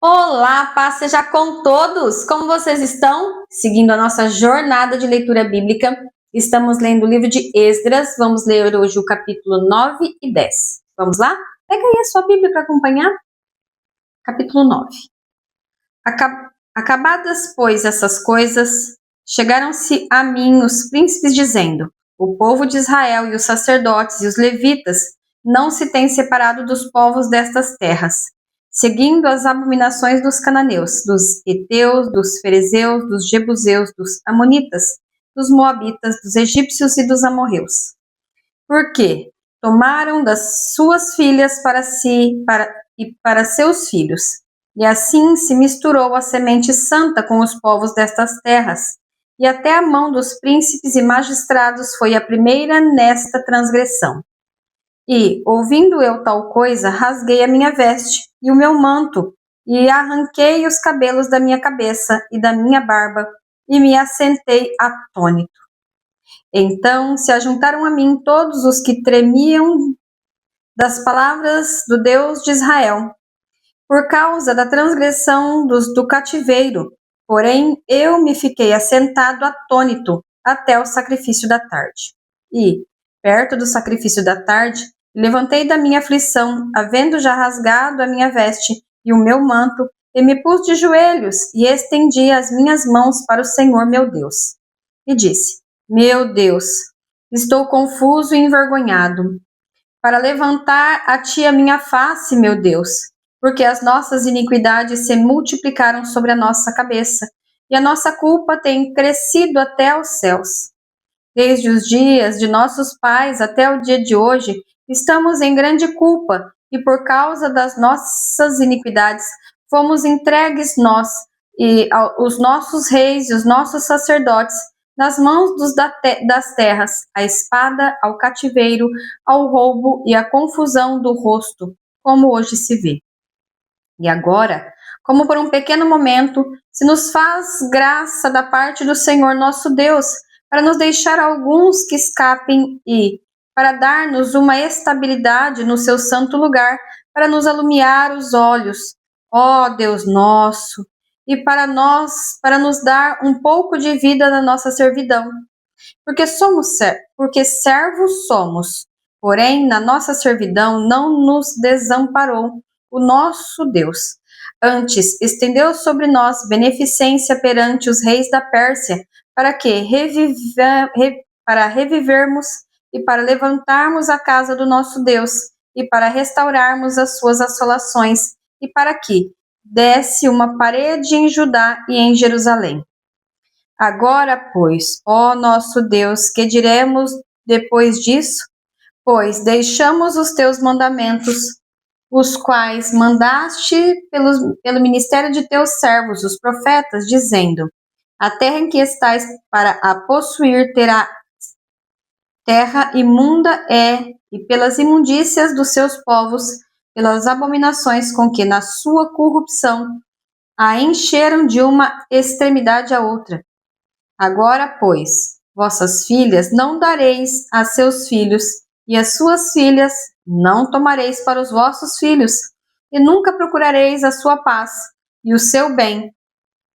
Olá, paz seja com todos! Como vocês estão? Seguindo a nossa jornada de leitura bíblica, estamos lendo o livro de Esdras. Vamos ler hoje o capítulo 9 e 10. Vamos lá? Pega aí a sua Bíblia para acompanhar. Capítulo 9. Acabadas, pois, essas coisas, chegaram-se a mim os príncipes, dizendo: o povo de Israel e os sacerdotes e os levitas não se têm separado dos povos destas terras, seguindo as abominações dos cananeus, dos heteus, dos ferezeus, dos jebuseus, dos amonitas, dos moabitas, dos egípcios e dos amorreus. Porque tomaram das suas filhas para si e para seus filhos, e assim se misturou a semente santa com os povos destas terras, e até a mão dos príncipes e magistrados foi a primeira nesta transgressão. E, ouvindo eu tal coisa, rasguei a minha veste e o meu manto, e arranquei os cabelos da minha cabeça e da minha barba, e me assentei atônito. Então se ajuntaram a mim todos os que tremiam das palavras do Deus de Israel, por causa da transgressão do cativeiro. Porém, eu me fiquei assentado atônito até o sacrifício da tarde. E, perto do sacrifício da tarde, levantei da minha aflição, havendo já rasgado a minha veste e o meu manto, e me pus de joelhos e estendi as minhas mãos para o Senhor meu Deus. E disse: meu Deus, estou confuso e envergonhado, para levantar a ti a minha face, meu Deus, porque as nossas iniquidades se multiplicaram sobre a nossa cabeça, e a nossa culpa tem crescido até aos céus. Desde os dias de nossos pais até o dia de hoje, estamos em grande culpa, e por causa das nossas iniquidades, fomos entregues nós, e os nossos reis e os nossos sacerdotes, nas mãos das terras, à espada, ao cativeiro, ao roubo e à confusão do rosto, como hoje se vê. E agora, como por um pequeno momento, se nos faz graça da parte do Senhor nosso Deus, para nos deixar alguns que escapem e para dar-nos uma estabilidade no seu santo lugar, para nos alumiar os olhos, ó Deus nosso, e para nos dar um pouco de vida na nossa servidão. Porque servos somos, porém na nossa servidão não nos desamparou o nosso Deus. Antes, estendeu sobre nós beneficência perante os reis da Pérsia, para para revivermos e para levantarmos a casa do nosso Deus, e para restaurarmos as suas assolações, e para que desse uma parede em Judá e em Jerusalém. Agora, pois, ó nosso Deus, que diremos depois disso? Pois deixamos os teus mandamentos, os quais mandaste pelo ministério de teus servos, os profetas, dizendo: a terra em que estais para a possuir terra imunda é, e pelas imundícias dos seus povos, pelas abominações com que na sua corrupção a encheram de uma extremidade a outra. Agora, pois, vossas filhas não dareis a seus filhos, e as suas filhas não tomareis para os vossos filhos, e nunca procurareis a sua paz e o seu bem,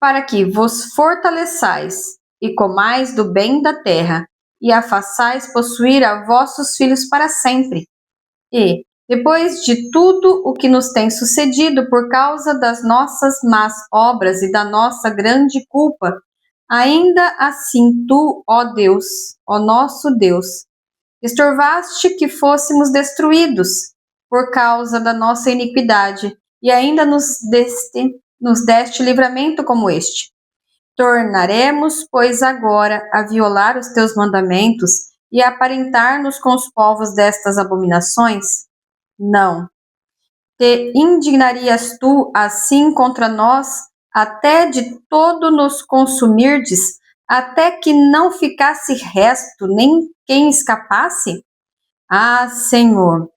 para que vos fortaleçais e comais do bem da terra, e a façais possuir a vossos filhos para sempre. E, depois de tudo o que nos tem sucedido por causa das nossas más obras e da nossa grande culpa, ainda assim tu, ó Deus, ó nosso Deus, estorvaste que fôssemos destruídos por causa da nossa iniquidade, e ainda nos deste livramento como este. Tornaremos, pois, agora a violar os teus mandamentos e a aparentar-nos com os povos destas abominações? Não. Te indignarias tu assim contra nós, até de todo nos consumirdes, até que não ficasse resto, nem quem escapasse? Ah, Senhor,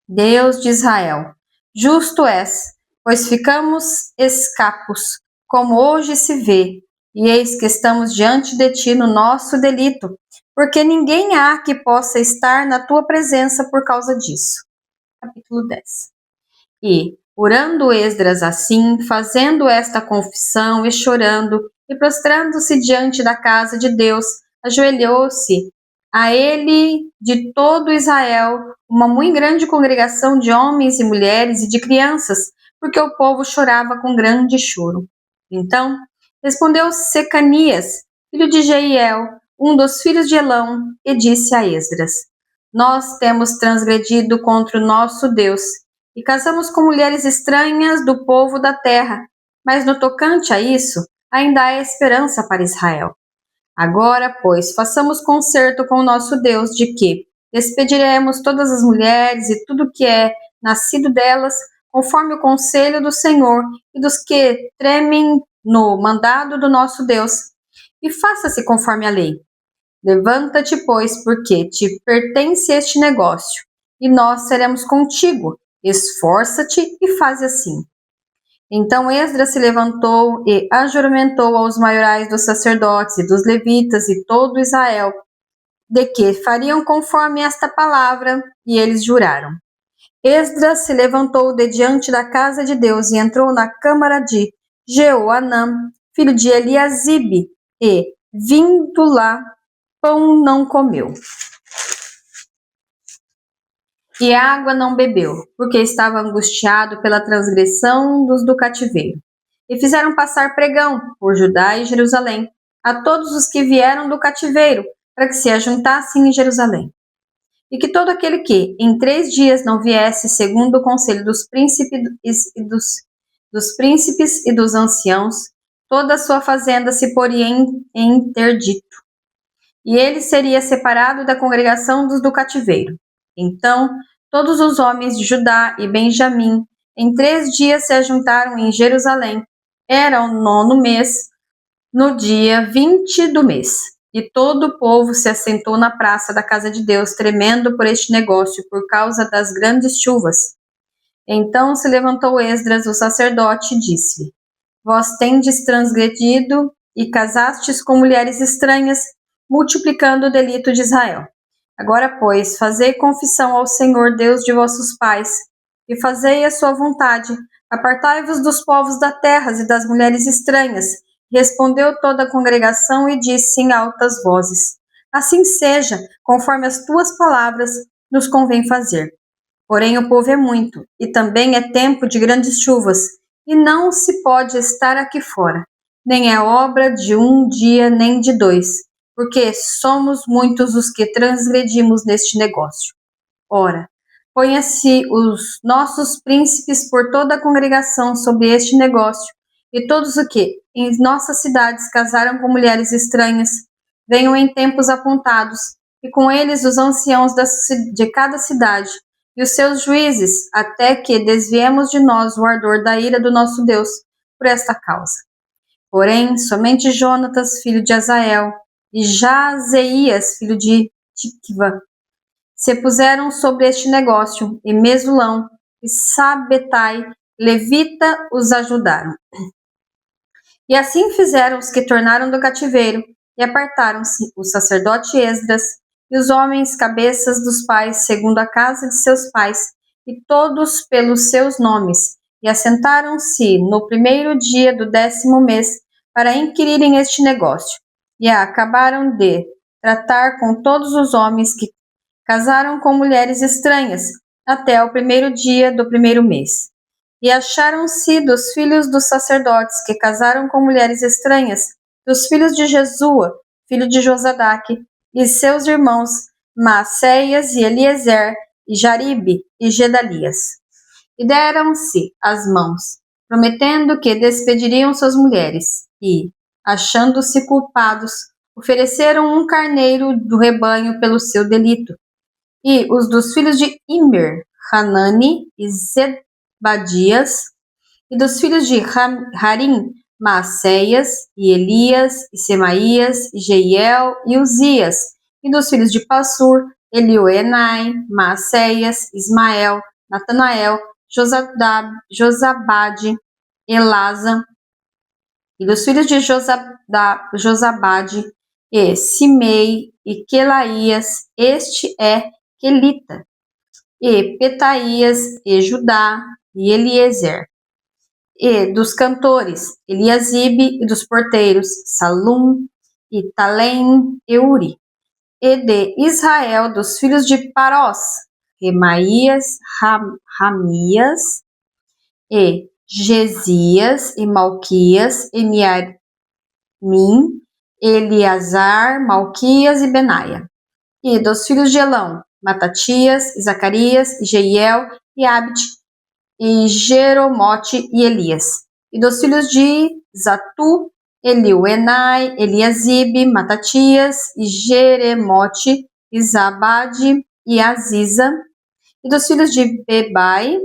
Deus de Israel, justo és, pois ficamos escapos, como hoje se vê, e eis que estamos diante de ti no nosso delito, porque ninguém há que possa estar na tua presença por causa disso. Capítulo 10. E, Orando Esdras assim, fazendo esta confissão e chorando, e prostrando-se diante da casa de Deus, ajoelhou-se a ele de todo Israel uma muito grande congregação de homens e mulheres e de crianças, porque o povo chorava com grande choro. Então respondeu Secanias, filho de Jeiel, um dos filhos de Elão, e disse a Esdras: Nós temos transgredido contra o nosso Deus, e casamos com mulheres estranhas do povo da terra, mas no tocante a isso, ainda há esperança para Israel. Agora, pois, façamos concerto com o nosso Deus de que despediremos todas as mulheres e tudo que é nascido delas, conforme o conselho do Senhor e dos que tremem no mandado do nosso Deus, e faça-se conforme a lei. Levanta-te, pois, porque te pertence este negócio, e nós seremos contigo. Esforça-te e faz assim. Então Esdras se levantou e ajuramentou aos maiorais dos sacerdotes e dos levitas e todo Israel, de que fariam conforme esta palavra, e eles juraram. Esdras se levantou de diante da casa de Deus e entrou na câmara de Jeoanã, filho de Eliasibe, e, vindo lá, pão não comeu. E água não bebeu, porque estava angustiado pela transgressão dos do cativeiro. E fizeram passar pregão por Judá e Jerusalém a todos os que vieram do cativeiro, para que se ajuntassem em Jerusalém. E que todo aquele que em 3 dias não viesse segundo o conselho dos príncipes e dos anciãos, toda a sua fazenda se poria em interdito, e ele seria separado da congregação dos do cativeiro. Então todos os homens de Judá e Benjamim em 3 dias se ajuntaram em Jerusalém. Era o 9º mês, no dia 20 do mês. E todo o povo se assentou na praça da casa de Deus, tremendo por este negócio, por causa das grandes chuvas. Então se levantou Esdras, o sacerdote, e disse-lhe: Vós tendes transgredido e casastes com mulheres estranhas, multiplicando o delito de Israel. Agora, pois, fazei confissão ao Senhor Deus de vossos pais, e fazei a sua vontade. Apartai-vos dos povos da terra e das mulheres estranhas. Respondeu toda a congregação e disse em altas vozes: Assim seja, conforme as tuas palavras nos convém fazer. Porém o povo é muito, e também é tempo de grandes chuvas, e não se pode estar aqui fora. Nem é obra de um dia, nem de 2, porque somos muitos os que transgredimos neste negócio. Ora, ponha-se os nossos príncipes por toda a congregação sobre este negócio, e todos os que em nossas cidades casaram com mulheres estranhas, venham em tempos apontados, e com eles os anciãos de cada cidade, e os seus juízes, até que desviemos de nós o ardor da ira do nosso Deus por esta causa. Porém, somente Jonatas, filho de Azael, e Jazeias, filho de Tikva, se puseram sobre este negócio, e Mesulão e Sabetai, levita, os ajudaram. E assim fizeram os que tornaram do cativeiro, e apartaram-se o sacerdote Esdras, e os homens cabeças dos pais, segundo a casa de seus pais, e todos pelos seus nomes, e assentaram-se no 1º dia do 10º mês, para inquirirem este negócio. E acabaram de tratar com todos os homens que casaram com mulheres estranhas, até o 1º dia do 1º mês. E acharam-se dos filhos dos sacerdotes que casaram com mulheres estranhas, dos filhos de Jesua, filho de Josadaque, e seus irmãos Maacéias e Eliezer, e Jaribe e Gedalias. E deram-se as mãos, prometendo que despediriam suas mulheres, e, achando-se culpados, ofereceram um carneiro do rebanho pelo seu delito. E os dos filhos de Immer, Hanani e Zebadias, e dos filhos de Harim, Maacéias, e Elias, e Semaías, e Jeiel, e Uzias, e dos filhos de Passur, Elioenai, Maacéias, Ismael, Natanael, Josabade, Elasa, e dos filhos de Josabade, e Simei, e Quelaías, este é Quelita, e Petaías, e Judá, e Eliezer. E dos cantores, Eliasibe, e dos porteiros, Salum, e Talém, e Uri. E de Israel, dos filhos de Parós, Remaías, Ramias, e Gesias, e Malquias, e Miarim, Eleazar, Malquias e Benaia. E dos filhos de Elão, Matatias, e Zacarias, e Jeiel, e Abde, e Jeromote e Elias. E dos filhos de Zatu, Eliuenai, Eliasibe, Matatias, e Jeremote, e Zabade, e Aziza. E dos filhos de Bebai,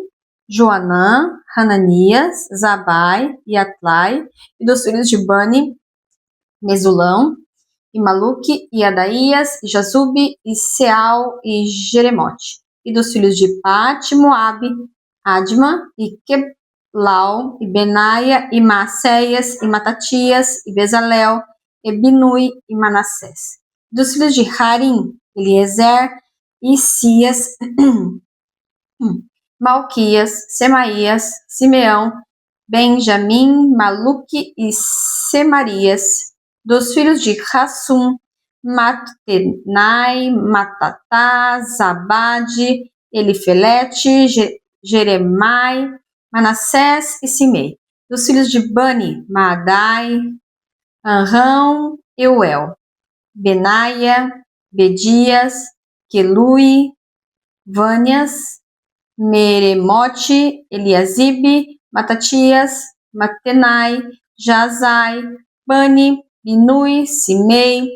Joanã, Hananias, Zabai e Atlai. E dos filhos de Bani, Mesulão, e Maluque, e Adaías, e Jazube, e Seal, e Jeremote. E dos filhos de Pate, Moabe, Adma, e Queblau, e Benaia, e Maacéias, e Matatias, e Bezalel, e Binui, e Manassés. Dos filhos de Harim, Eliezer, e Cias, Malquias, Semaías, Simeão, Benjamim, Maluque e Semarias. Dos filhos de Hassum, Matenai, Matatá, Zabade, Elifelete, Jeremai, Manassés e Simei. Dos filhos de Bani, Maadai, Anrão, Euel, Benaia, Bedias, Quelui, Vânias, Meremote, Eliasibe, Matatias, Matenai, Jazai, Bani, Binui, Simei,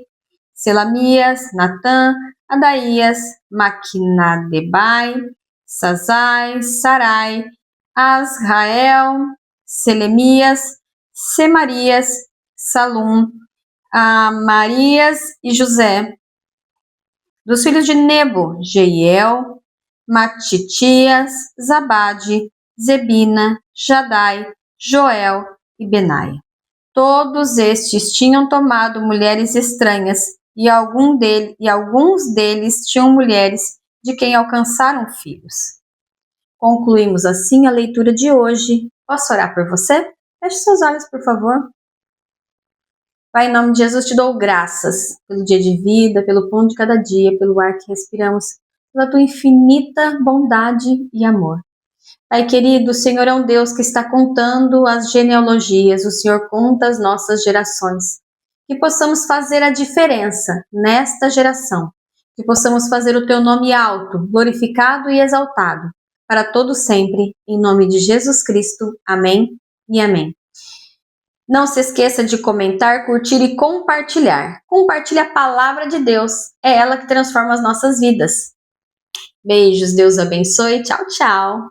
Selamias, Natã, Adaías, Maquinadebai, Sazai, Sarai, Asrael, Selemias, Semarias, Salum, Amarias e José. Dos filhos de Nebo, Jeiel, Matitias, Zabade, Zebina, Jadai, Joel e Benaia. Todos estes tinham tomado mulheres estranhas, e alguns deles tinham mulheres de quem alcançaram filhos. Concluímos assim a leitura de hoje. Posso orar por você? Feche seus olhos, por favor. Pai, em nome de Jesus, te dou graças pelo dia de vida, pelo pão de cada dia, pelo ar que respiramos, pela tua infinita bondade e amor. Pai querido, o Senhor é um Deus que está contando as genealogias, o Senhor conta as nossas gerações. Que possamos fazer a diferença nesta geração, que possamos fazer o teu nome alto, glorificado e exaltado, para todo sempre, em nome de Jesus Cristo. Amém e amém. Não se esqueça de comentar, curtir e compartilhar. Compartilhe a palavra de Deus, é ela que transforma as nossas vidas. Beijos, Deus abençoe, tchau, tchau.